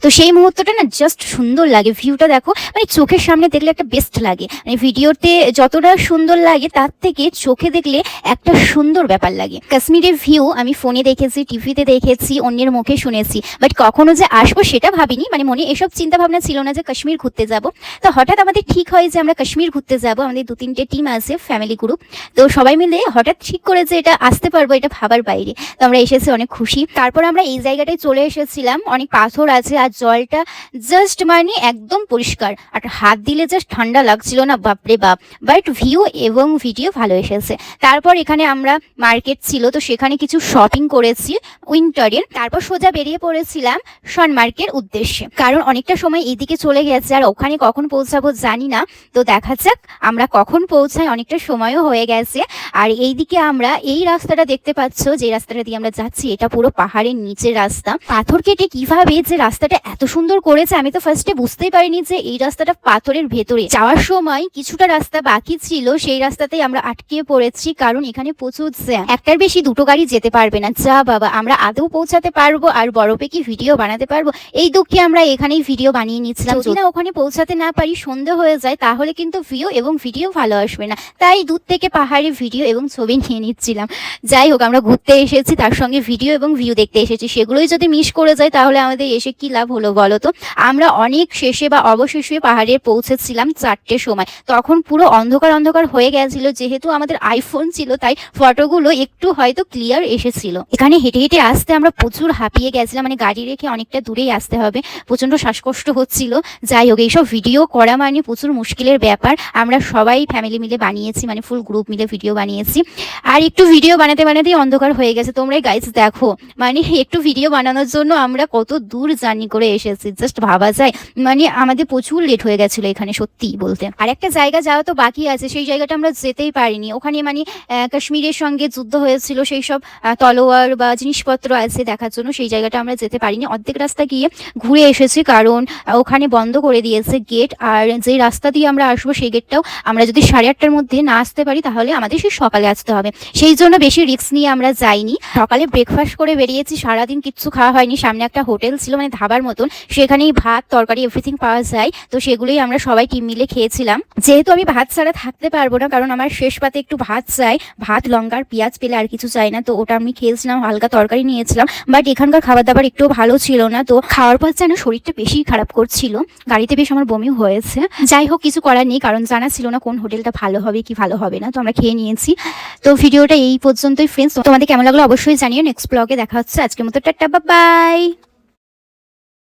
তো সেই মুহূর্তটা না জাস্ট সুন্দর লাগে। ভিউটা দেখো, মানে চোখের সামনে দেখলে একটা বেস্ট লাগে, মানে ভিডিওতে যতটা সুন্দর লাগে তার থেকে চোখে দেখলে একটা সুন্দর ব্যাপার লাগে। কাশ্মীরের ভিউ আমি ফোনে দেখেছি, টিভিতে দেখেছি, অন্যের মুখে শুনেছি, বাট কখনো যে আসবো সেটা ভাবিনি। মানে মনে এসব চিন্তা ভাবনা ছিল না যে কাশ্মীর ঘুরতে যাব। তো হঠাৎ আমাদের ঠিক হয় যে আমরা কাশ্মীর ঘুরতে যাব। আমাদের 2-3টে টিম আছে, ফ্যামিলি গ্রুপ। তো সবাই মিলে হঠাৎ ঠিক করে যে এটা আসতে পারবো, এটা ভাবার বাইরে। তো আমরা এসেছি, অনেক খুশি। তারপর আমরা এই জায়গাটায় চলে এসেছিলাম, অনেক পাথর আছে আর জলটা জাস্ট মানে একদম পরিষ্কার, আর হাত দিলে জাস্ট ঠান্ডা লাগছিল না, বাপরে বাপ। বাট ভিউ এবং ভিডিও ভালো এসেছে। তারপর এখানে আমরা মার্কেট ছিল, তো সেখানে কিছু শপিং করেছি উইন্টারের। তারপর সোজা বেরিয়ে পড়েছিলাম সোনমার্গের উদ্দেশ্যে, কারণ অনেকটা সময় এইদিকে চলে গেছে আর ওখানে কখন পৌঁছাবো জানি না। তো দেখা যাক আমরা কখন পৌঁছাই, অনেকটা সময়ও হয়ে গেছে। আর এইদিকে আমরা এই রাস্তাটা দেখতে পাচ্ছ, যে রাস্তাটা দিয়ে আমরা যাচ্ছি এটা পুরো পাহাড়ের নিচের রাস্তা। পাথর কেটে কিভাবে যে রাস্তাটা এত সুন্দর করেছে, আমি তো ফার্স্টে বুঝতেই পারিনি যে এই রাস্তাটা পাথরের ভেতরে। যাওয়ার সময় কিছুটা রাস্তা বাকি ছিল, সেই রাস্তাতেই আমরা আটকে পড়েছি, কারণ এখানে প্রচুর জ্যাম। একটার বেশি দুটো গাড়ি যেতে পারবে না। যা বাবা, আমরা আদৌ পৌঁছাতে পারবো আর বরফে কি ভিডিও বানাতে পারবো, এই দুঃখে আমরা এখানেই ভিডিও বানিয়ে নিচ্ছিলাম। যদি না ওখানে পৌঁছাতে না পারি, সন্ধে হয়ে যায়, তাহলে কিন্তু ভিউ এবং ভিডিও ভালো আসবে না। তাই দূর থেকে পাহাড়ে ভিডিও এবং ছবি নিয়ে নিচ্ছিলাম। যাই হোক, আমরা ঘুরতে এসেছি, তার সঙ্গে ভিডিও এবং ভিউ দেখতে এসেছি, সেগুলোই যদি মিস করে যায় তাহলে আমাদের এসে কি লাভ হলো বলো তো। আমরা অনেক শেষে বা অবশেষে পাহাড়ে পৌঁছেছিলাম 4টের সময়। তখন পুরো অন্ধকার অন্ধকার হয়ে গেছিল, যেহেতু আমাদের আইফোন ছিল তাই ফটোগুলো একটু হয়তো ক্লিয়ার এসেছিল। এখানে হেঁটে হেঁটে আসতে আমরা প্রচুর হাঁপিয়ে গেছিলাম, মানে গাড়ি রেখে অনেকটা দূরেই আসতে হবে, প্রচন্ড শ্বাসকষ্ট হচ্ছিল। যাই হোক, এইসব ভিডিও করা মানে প্রচুর মুশকিলের ব্যাপার। আমরা সবাই ফ্যামিলি মিলে বানিয়েছি, মানে ফুল গ্রুপ মিলে ভিডিও বানিয়েছি। আর একটু ভিডিও বানাতে বানাতেই অন্ধকার হয়ে গেছে। তোমরাই গাইজ দেখো, মানে একটু ভিডিও বানানোর জন্য আমরা কত দূর জার্নি করে এসেছি, জাস্ট ভাবা যায়। মানে আমাদের প্রচুর লেট হয়ে গেছিল এখানে, সত্যি বলতে। আর একটা জায়গা যাওয়া তো বাকি আছে, সেই জায়গাটা আমরা যেতেই পারিনি। ওখানে মানে কাশ্মীরের সঙ্গে যুদ্ধ হয়েছিল, সেই সব তলোয়ার বা জিনিসপত্র আছে দেখার জন্য, সেই জায়গাটা আমরা যেতে পারিনি। অর্ধেক রাস্তা গিয়ে ঘুরে এসেছি, কারণ ওখানে বন্ধ করে দিয়েছে গেট। আর যে রাস্তা দিয়ে আমরা আসবো সেই গেটটাও আমরা যদি 8:30টার মধ্যে না আসতে পারি তাহলে আমাদের সেই সকালে আসতে হবে। সেই জন্য বেশি রিস্ক নিয়ে আমরা যাইনি। সকালে ব্রেকফাস্ট করে বেরিয়েছি, সারাদিন কিচ্ছু খাওয়া হয়নি। সামনে একটা হোটেল ছিল, মানে ধাবার মতন, সেখানেই ভাত তরকারি এভরিথিং পাওয়া যায়। তো সেগুলোই আমরা সবাই টিম মিলে খেয়েছিলাম। যেহেতু আমি ভাত ছাড়া থাকতে পারবো না, কারণ আমার শেষ পাতে একটু ভাত চাই, ভাত লঙ্কার পেঁয়াজ পেলে আর কিছু চাই না। তো ওটা আমি খেয়েছিলাম, হালকা তরকারি নিয়েছিলাম। বাট এখানকার খাবার দাবার একটু ভালো ছিল না। তো খাওয়ার পর যেন শরীরটা বেশি খারাপ করছিল, গাড়িতে বেশ আমার বমি হয়েছে। যাই হোক, কিছু করার নেই, কারণ জানা ছিল না কোন হোটেলটা ভালো হবে কি ভালো হবে না। তো আমরা খেয়ে নিয়েছি। তো ভিডিওটা এই পর্যন্তই ফ্রেন্ডস, তোমাদের কেমন লাগলো অবশ্যই জানিও। নেক্সট ব্লগে দেখা হচ্ছে। আজকের মতো টাটা, বাই বাই।